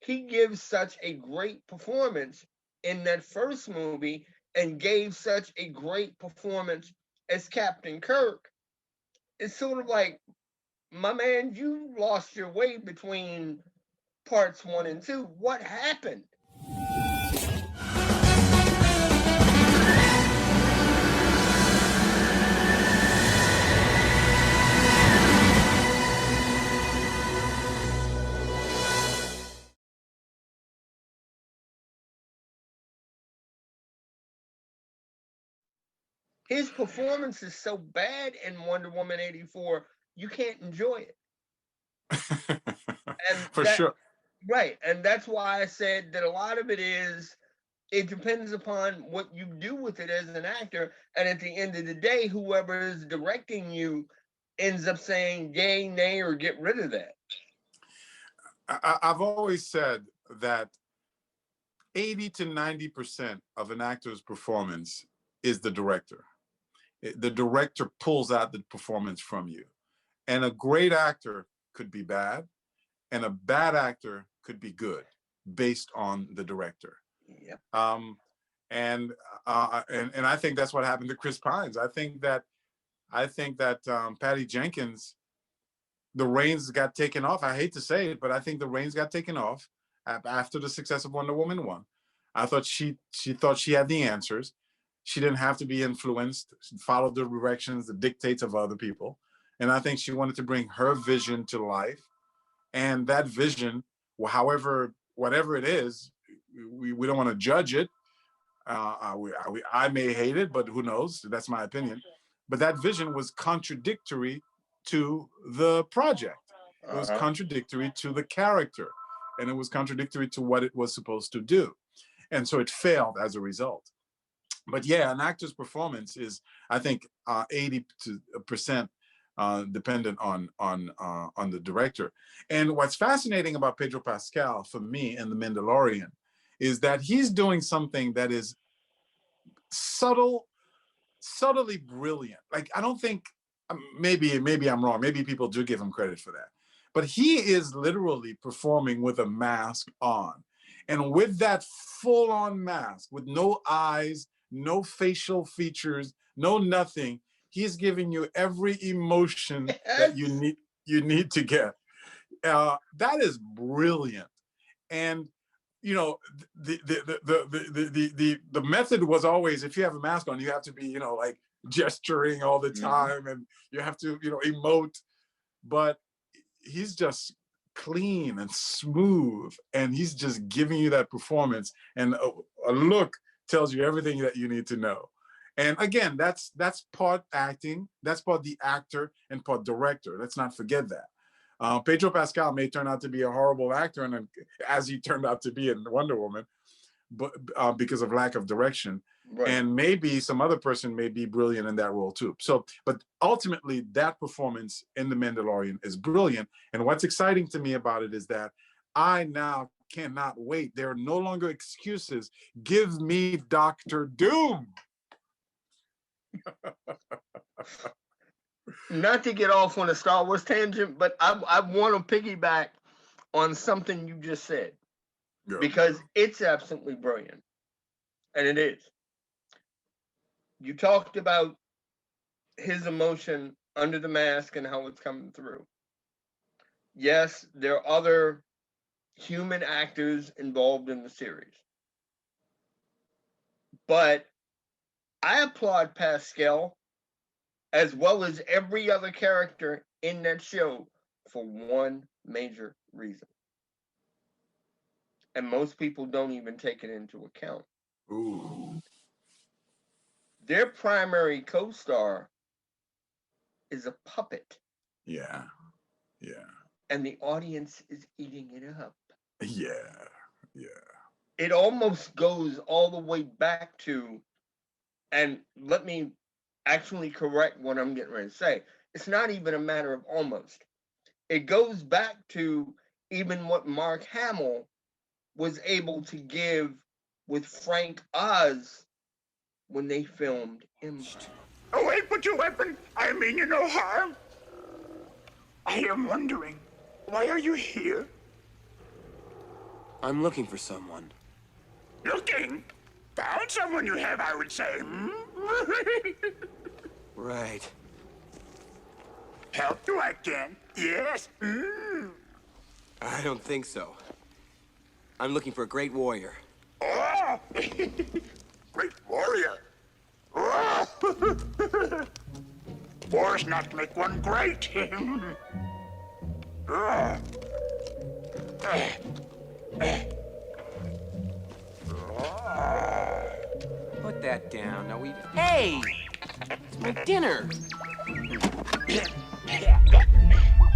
he gives such a great performance in that first movie and gave such a great performance as Captain Kirk. It's sort of like, my man, you lost your way between parts one and two. What happened? His performance is so bad in Wonder Woman 84, you can't enjoy it. And For that, sure. right, and that's why I said that a lot of it is, it depends upon what you do with it as an actor, and at the end of the day, whoever is directing you ends up saying yay, nay, or get rid of that. I've always said that 80 to 90% of an actor's performance is the director. The director pulls out the performance from you. And a great actor could be bad, and a bad actor could be good based on the director. Yep. And I think that's what happened to Chris Pines. I think that Patty Jenkins, the reins got taken off. I hate to say it, but I think the reins got taken off after the success of Wonder Woman 1. I thought she thought she had the answers. She didn't have to be influenced, follow the directions, the dictates of other people. And I think she wanted to bring her vision to life. And that vision, however, whatever it is, we don't want to judge it. I may hate it, but who knows? That's my opinion. But that vision was contradictory to the project. It was contradictory to the character, and it was contradictory to what it was supposed to do. And so it failed as a result. But yeah, an actor's performance is, I think, 80% dependent on the director. And what's fascinating about Pedro Pascal for me in The Mandalorian is that he's doing something that is subtly brilliant. Like, I don't think, maybe I'm wrong. Maybe people do give him credit for that. But he is literally performing with a mask on. And with that full-on mask, with no eyes, no facial features, no nothing, he's giving you every emotion that you need to get. That is brilliant. And you know, the method was always, if you have a mask on, you have to be, you know, like gesturing all the time, and you have to, you know, emote. But he's just clean and smooth, and he's just giving you that performance, and a look tells you everything that you need to know. And again, that's part acting, that's part the actor, and part director. Let's not forget that. Pedro Pascal may turn out to be a horrible actor, and as he turned out to be in Wonder Woman, but because of lack of direction. Right. And maybe some other person may be brilliant in that role too. So, but ultimately, that performance in The Mandalorian is brilliant. And what's exciting to me about it is that I now cannot wait. There are no longer excuses. Give me Doctor Doom. Not to get off on a Star Wars tangent, but I want to piggyback on something you just said, because it's absolutely brilliant, and it is. You talked about his emotion under the mask and how it's coming through. Yes, there are other human actors involved in the series, but I applaud Pascal as well as every other character in that show for one major reason. And most people don't even take it into account. Ooh. Their primary co-star is a puppet. Yeah. And the audience is eating it up. Yeah. It almost goes all the way back to, and let me actually correct what I'm getting ready to say. It's not even a matter of almost. It goes back to even what Mark Hamill was able to give with Frank Oz when they filmed Empire. Oh, wait, put your weapon. I mean you no harm. I am wondering, why are you here? I'm looking for someone. Looking? Found someone you have, I would say. Right. Help you I can. Yes. I don't think so. I'm looking for a great warrior. Oh! Great warrior. Oh! Wars not make one great. Oh. Put that down. Now we... Hey! It's my dinner!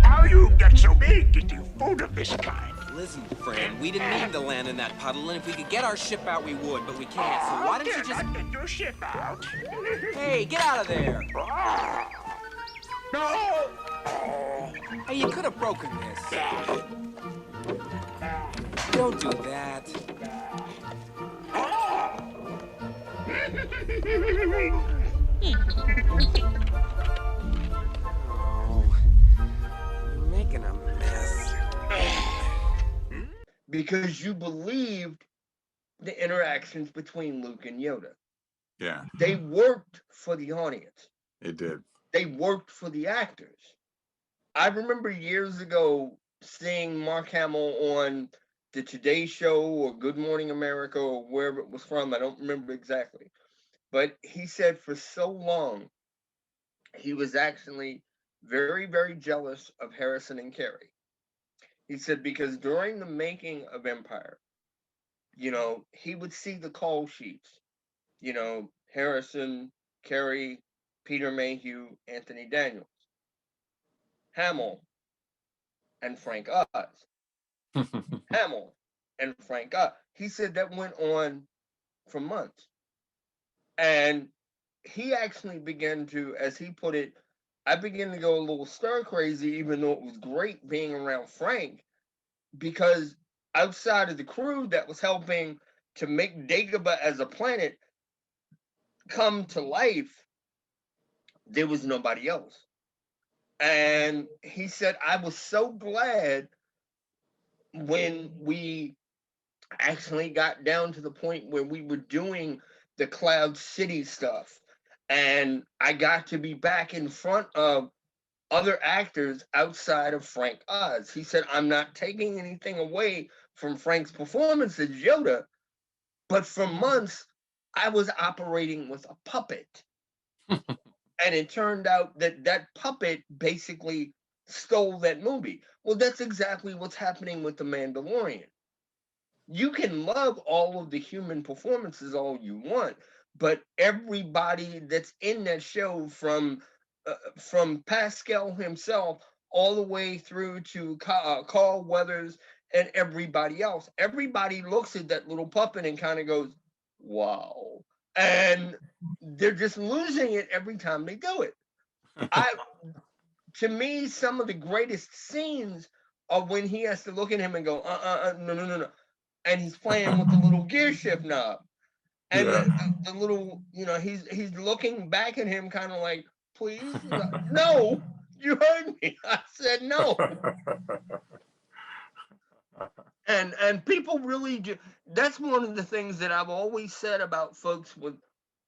How you get so big eating food of this kind? Listen, friend, we didn't mean to land in that puddle, and if we could get our ship out, we would, but we can't, so why don't you just... not get your ship out? Hey, get out of there! No! Hey, you could have broken this. Don't do that. Oh, you're making a mess. Because you believed the interactions between Luke and Yoda. Yeah. They worked for the audience. It did. They worked for the actors. I remember years ago seeing Mark Hamill on the Today Show or Good Morning America or wherever it was from. I don't remember exactly. But he said for so long, he was actually very, very jealous of Harrison and Carrie. He said because during the making of Empire, you know, he would see the call sheets, you know, Harrison, Carrie, Peter Mayhew, Anthony Daniels, Hamill, and Frank Oz. Hamill and Frank Oz. He said that went on for months. And he actually began to, as he put it, I began to go a little stir crazy, even though it was great being around Frank, because outside of the crew that was helping to make Dagobah as a planet come to life, there was nobody else. And he said, I was so glad when we actually got down to the point where we were doing the Cloud City stuff. And I got to be back in front of other actors outside of Frank Oz. He said, I'm not taking anything away from Frank's performance as Yoda, but for months, I was operating with a puppet. And it turned out that that puppet basically stole that movie. Well, that's exactly what's happening with The Mandalorian. You can love all of the human performances all you want, but everybody that's in that show, from Pascal himself all the way through to Carl Weathers and everybody else, everybody looks at that little puppet and kind of goes, wow. And they're just losing it every time they do it. To me, some of the greatest scenes are when he has to look at him and go, no. And he's playing with the little gear shift knob. And the little, you know, he's looking back at him kind of like, please? No, you heard me. I said no. And people really do. That's one of the things that I've always said about folks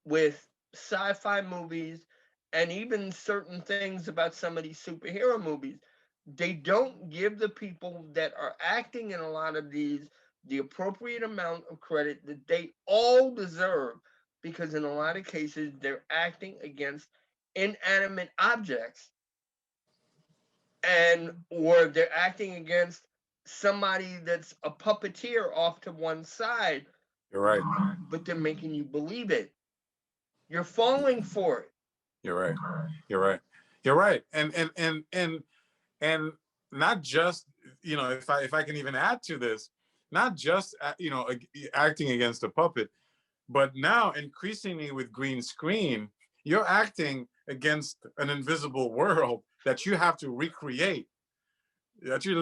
with sci-fi movies and even certain things about some of these superhero movies. They don't give the people that are acting in a lot of these the appropriate amount of credit that they all deserve, because in a lot of cases they're acting against inanimate objects, and or they're acting against somebody that's a puppeteer off to one side. You're right. But they're making you believe it. You're falling for it. You're right. You're right. You're right. And not just, you know, if I can even add to this, not just, you know, acting against a puppet, but now increasingly with green screen, you're acting against an invisible world that you have to recreate. That you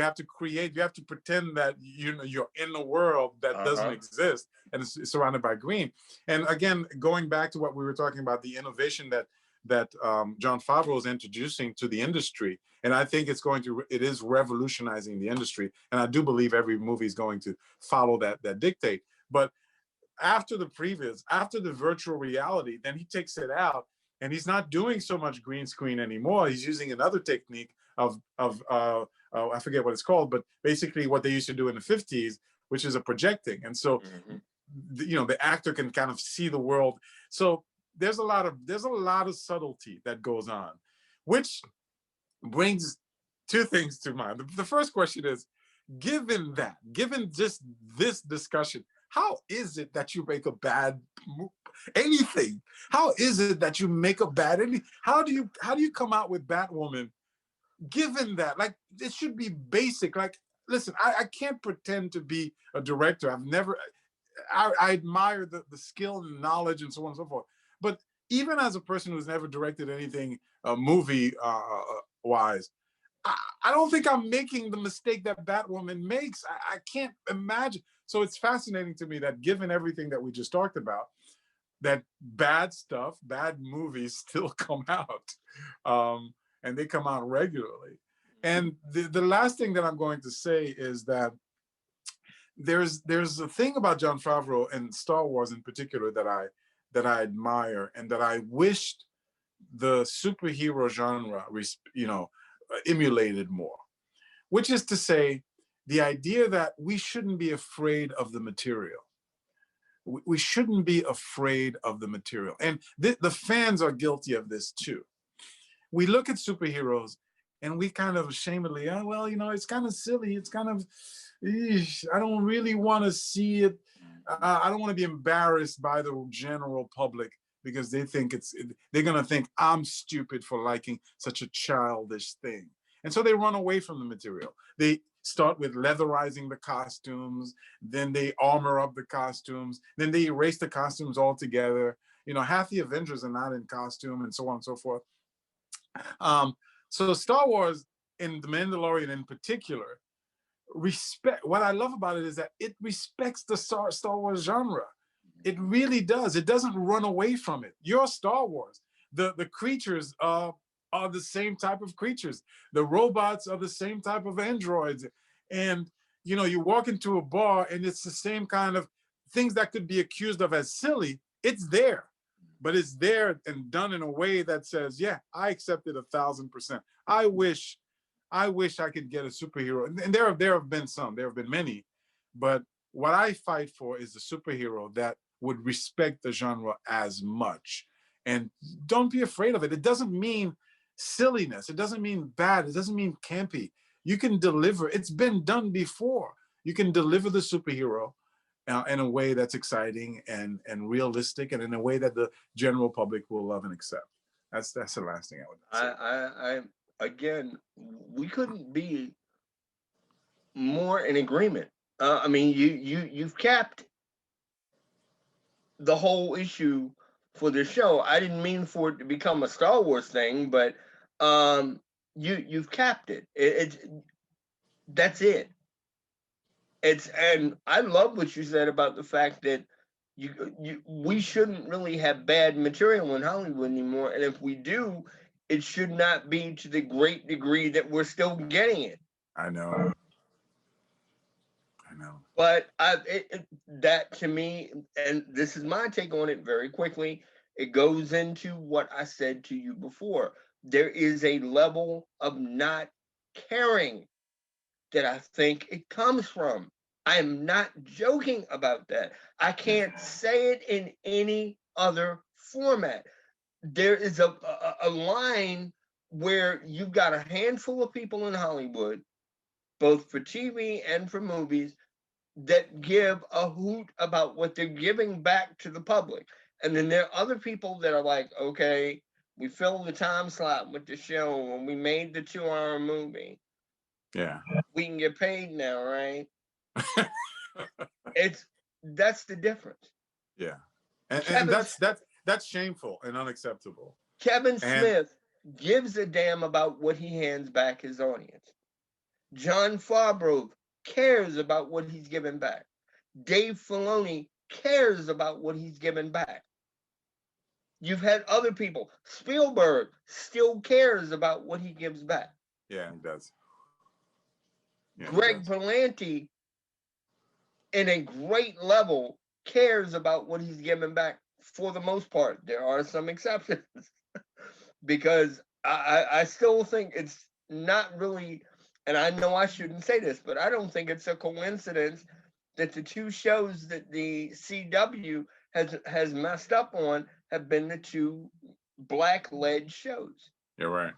have to create, you have to pretend that, you know, you're in a world that doesn't exist and it's surrounded by green. And again, going back to what we were talking about, the innovation that Jon Favreau is introducing to the industry, and I think it is revolutionizing the industry, and I do believe every movie is going to follow that dictate. But after the virtual reality, then he takes it out, and he's not doing so much green screen anymore. He's using another technique of I forget what it's called, but basically what they used to do in the 50s, which is a projecting. And so, the actor can kind of see the world. So there's a lot of subtlety that goes on, which brings two things to mind. The first question is, given just this discussion, how is it that you make a bad anything? How is it that you make a bad anything? How do you come out with Batwoman? Given that, like, it should be basic. Like, listen, I can't pretend to be a director. I admire the skill and knowledge and so on and so forth. But even as a person who's never directed anything movie wise, I don't think I'm making the mistake that Batwoman makes. I can't imagine. So it's fascinating to me that given everything that we just talked about, that bad movies still come out. And they come out regularly. And the last thing that I'm going to say is that there's a thing about Jon Favreau and Star Wars in particular that I admire, and that I wished the superhero genre, emulated more, which is to say, the idea that we shouldn't be afraid of the material. We shouldn't be afraid of the material. And the fans are guilty of this too. We look at superheroes and we kind of ashamedly, it's kind of silly. It's kind of, I don't really want to see it. I don't want to be embarrassed by the general public because they're going to think I'm stupid for liking such a childish thing. And so they run away from the material. They start with leatherizing the costumes, then they armor up the costumes, then they erase the costumes altogether. Half the Avengers are not in costume, and so on and so forth. So Star Wars and The Mandalorian in particular, what I love about it is that it respects the Star Wars genre. It really does. It doesn't run away from it. You're Star Wars. The creatures are the same type of creatures. The robots are the same type of androids. And, you walk into a bar and it's the same kind of things that could be accused of as silly. It's there. But it's there and done in a way that says, yeah, I accept it 1,000%. I wish I could get a superhero. And there have been many, but what I fight for is a superhero that would respect the genre as much. And don't be afraid of it. It doesn't mean silliness. It doesn't mean bad. It doesn't mean campy. You can deliver. It's been done before. You can deliver the superhero in a way that's exciting and realistic, and in a way that the general public will love and accept. That's the last thing I would say. Again, we couldn't be more in agreement. You've capped the whole issue for the show. I didn't mean for it to become a Star Wars thing, but you've capped it. That's it. And I love what you said about the fact that we shouldn't really have bad material in Hollywood anymore, and if we do, it should not be to the great degree that we're still getting it. I know. But that to me, and this is my take on it very quickly, it goes into what I said to you before. There is a level of not caring that I think it comes from. I am not joking about that. I can't say it in any other format. There is a line where you've got a handful of people in Hollywood, both for TV and for movies, that give a hoot about what they're giving back to the public. And then there are other people that are like, okay, we filled the time slot with the show and we made the 2-hour movie. Yeah. We can get paid now, right? That's the difference. Yeah. And that's shameful and unacceptable. Kevin Smith gives a damn about what he hands back his audience. Jon Favreau cares about what he's given back. Dave Filoni cares about what he's given back. You've had other people. Spielberg still cares about what he gives back. Yeah, he does. Yeah, Greg Berlanti, in a great level, cares about what he's giving back for the most part. There are some exceptions because I still think it's not really, and I know I shouldn't say this, but I don't think it's a coincidence that the two shows that the CW has messed up on have been the two black-led shows. You're right.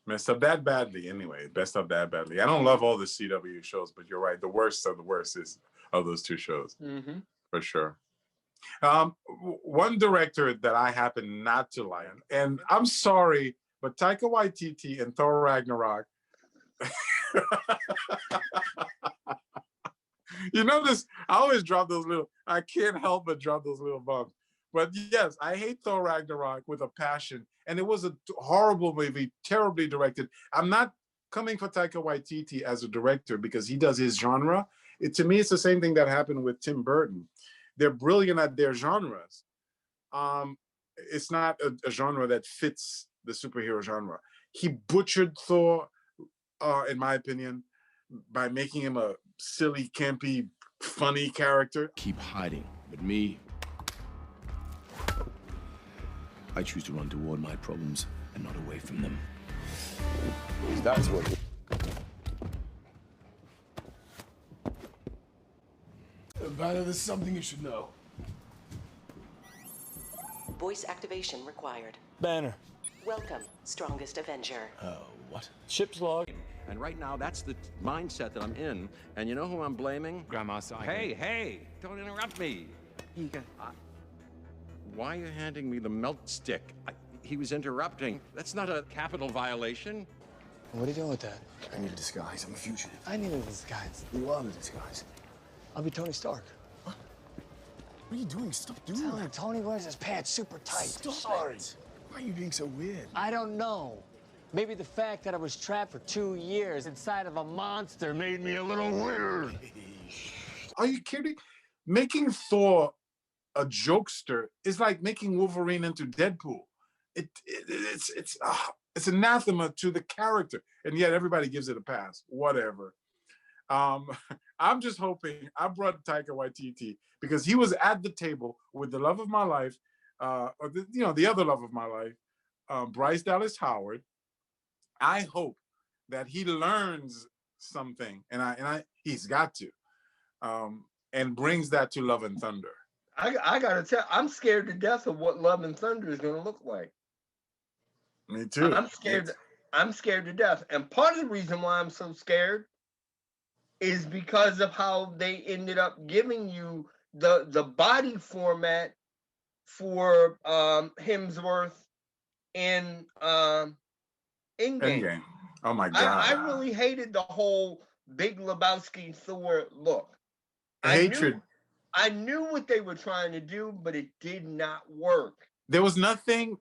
Messed up that badly anyway. Messed up that badly. I don't love all the CW shows, but you're right. The worst of the worst is of those two shows. Mm-hmm. For sure. One director that I happen not to like, and I'm sorry, but Taika Waititi and Thor Ragnarok. You notice I always drop those little, I can't help but drop those little bumps. But yes, I hate Thor Ragnarok with a passion. And it was a horrible movie, terribly directed. I'm not coming for Taika Waititi as a director because he does his genre. To me, it's the same thing that happened with Tim Burton. They're brilliant at their genres. It's not a genre that fits the superhero genre. He butchered Thor, in my opinion, by making him a silly, campy, funny character. Keep hiding, but me, I choose to run toward my problems and not away from them. That's what. Banner, there's something you should know. Voice activation required. Banner. Welcome, strongest Avenger. What? Ship's log. And right now, that's the mindset that I'm in. And you know who I'm blaming? Grandma Simon. Hey, don't interrupt me. Why are you handing me the melt stick? He was interrupting. That's not a capital violation. What are you doing with that? I need a disguise. I'm a fugitive. I need a disguise. You are the disguise. I'll be Tony Stark. What? What are you doing? Stop doing Tell that. him Tony wears his pants super tight. Stop Sorry. it. Why are you being so weird? I don't know. Maybe the fact that I was trapped for 2 years inside of a monster made me a little weird. Are you kidding? Making Thor a jokester is like making Wolverine into Deadpool. It's anathema to the character, and yet everybody gives it a pass. Whatever. I'm just hoping I brought Taika Waititi because he was at the table with the love of my life, the other love of my life, Bryce Dallas Howard. I hope that he learns something, and he's got to, and brings that to Love and Thunder. I gotta tell, I'm scared to death of what Love and Thunder is gonna look like. Me too. I'm scared. I'm scared to death, and part of the reason why I'm so scared is because of how they ended up giving you the body format for Hemsworth in Endgame. Oh my God. I really hated the whole Big Lebowski Thor look. Hatred. I knew what they were trying to do, but it did not work. There was nothing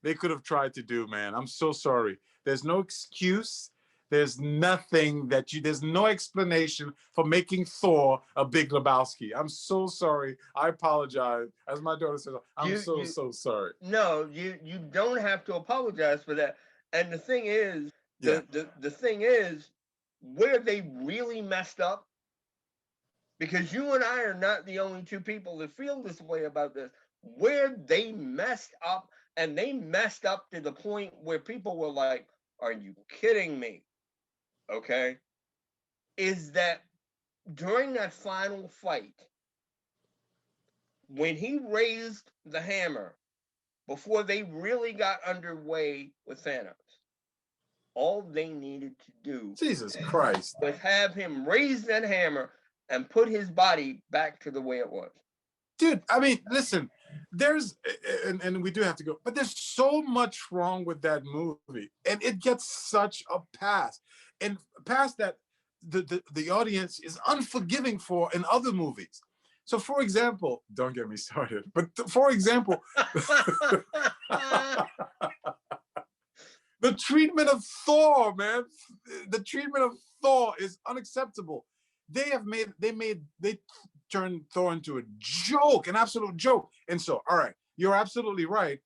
they could have tried to do, man. I'm so sorry. There's no excuse. There's nothing there's no explanation for making Thor a Big Lebowski. I'm so sorry. I apologize. As my daughter says, I'm so sorry. No, you don't have to apologize for that. And the thing is, the thing is, where they really messed up, because you and I are not the only two people that feel this way about this, where they messed up, and they messed up to the point where people were like, are you kidding me? Okay, is that during that final fight, when he raised the hammer, before they really got underway with Thanos, all they needed to do, Jesus Christ, was have him raise that hammer and put his body back to the way it was. Dude, I mean, listen, there's, and we do have to go, but there's so much wrong with that movie, and it gets such a pass, and pass that the audience is unforgiving for in other movies. So, for example, don't get me started, but for example, the treatment of Thor, man, the treatment of Thor is unacceptable. They turned Thor into a joke, an absolute joke. And so, all right, you're absolutely right.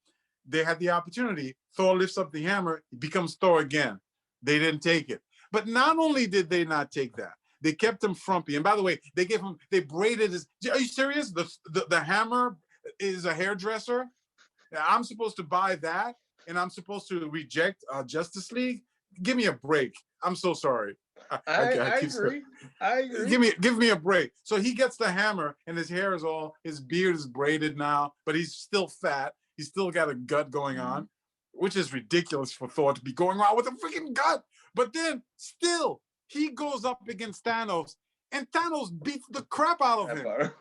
They had the opportunity. Thor lifts up the hammer, he becomes Thor again. They didn't take it. But not only did they not take that, they kept him frumpy. And by the way, they braided his. Are you serious? The hammer is a hairdresser. I'm supposed to buy that, and I'm supposed to reject Justice League. Give me a break. I'm so sorry. I agree. I agree. Give me a break. So he gets the hammer, and his hair is his beard is braided now, but he's still fat. He's still got a gut going on, which is ridiculous for Thor to be going around with a freaking gut. But then still, he goes up against Thanos, and Thanos beats the crap out of him.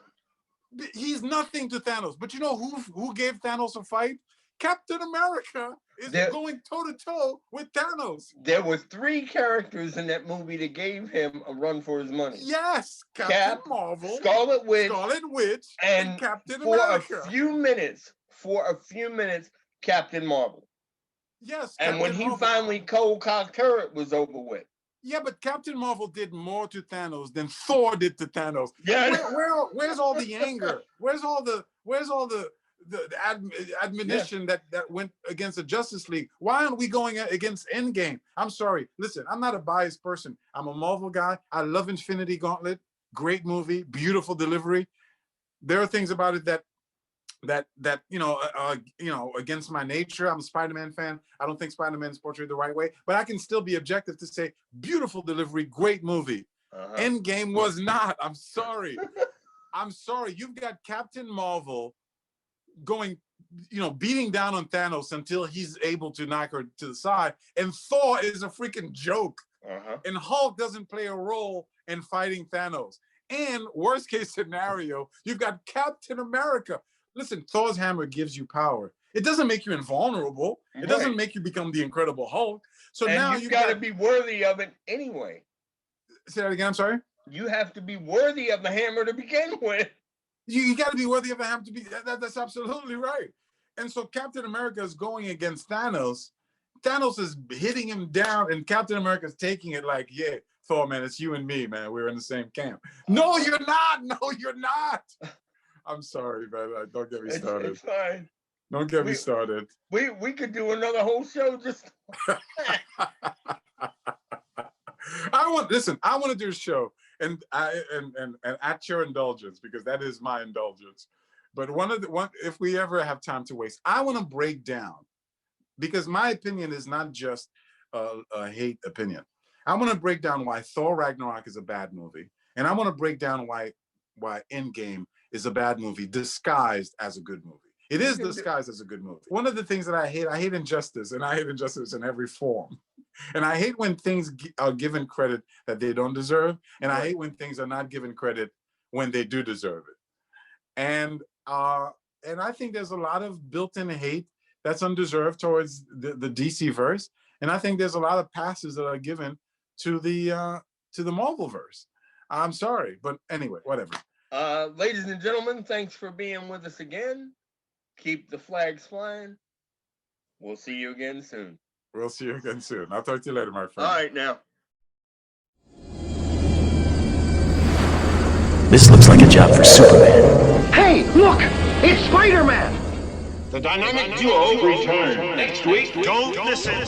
He's nothing to Thanos. But you know who gave Thanos a fight? Captain America is going toe-to-toe with Thanos. There were 3 characters in that movie that gave him a run for his money. Yes, Captain Marvel, Scarlet Witch, and Captain America. For a few minutes, Captain Marvel. Yes. And when he finally cold-cocked her, it was over with. Yeah, but Captain Marvel did more to Thanos than Thor did to Thanos. Yeah. Where's all the anger? Where's all the admonition that went against the Justice League? Why aren't we going against Endgame? I'm sorry. Listen, I'm not a biased person. I'm a Marvel guy. I love Infinity Gauntlet. Great movie, beautiful delivery. There are things about it that against my nature. I'm a Spider-Man fan. I don't think Spider-Man is portrayed the right way, but I can still be objective to say beautiful delivery, great movie. Endgame was not. I'm sorry. I'm sorry. You've got Captain Marvel going, beating down on Thanos until he's able to knock her to the side, and Thor is a freaking joke. And Hulk doesn't play a role in fighting Thanos. And worst case scenario, you've got Captain America. Listen, Thor's hammer gives you power. It doesn't make you invulnerable. It doesn't make you become the Incredible Hulk. So now you've got to be worthy of it anyway. Say that again. I'm sorry. You have to be worthy of the hammer to begin with. You got to be worthy of the hammer to be. That's absolutely right. And so Captain America is going against Thanos. Thanos is hitting him down, and Captain America is taking it like, yeah, Thor, man, it's you and me, man. We're in the same camp. No, you're not. No, you're not. I'm sorry, man. Don't get me started. It's fine. Don't get me started. We could do another whole show just. I want to do a show, and at your indulgence, because that is my indulgence. But if we ever have time to waste, I want to break down, because my opinion is not just a hate opinion. I want to break down why Thor Ragnarok is a bad movie, and I want to break down why Endgame is a bad movie disguised as a good movie. It is disguised as a good movie. One of the things that I hate injustice, and I hate injustice in every form. And I hate when things are given credit that they don't deserve, and I hate when things are not given credit when they do deserve it. And I think there's a lot of built-in hate that's undeserved towards the DC verse, and I think there's a lot of passes that are given to the Marvel verse. I'm sorry, but anyway, whatever. Ladies and gentlemen, thanks for being with us again. Keep the flags flying. We'll see you again soon. We'll see you again soon. I'll talk to you later, my friend. All right, now. This looks like a job for Superman. Hey, look! It's Spider-Man! The dynamic duo return next week. Don't listen.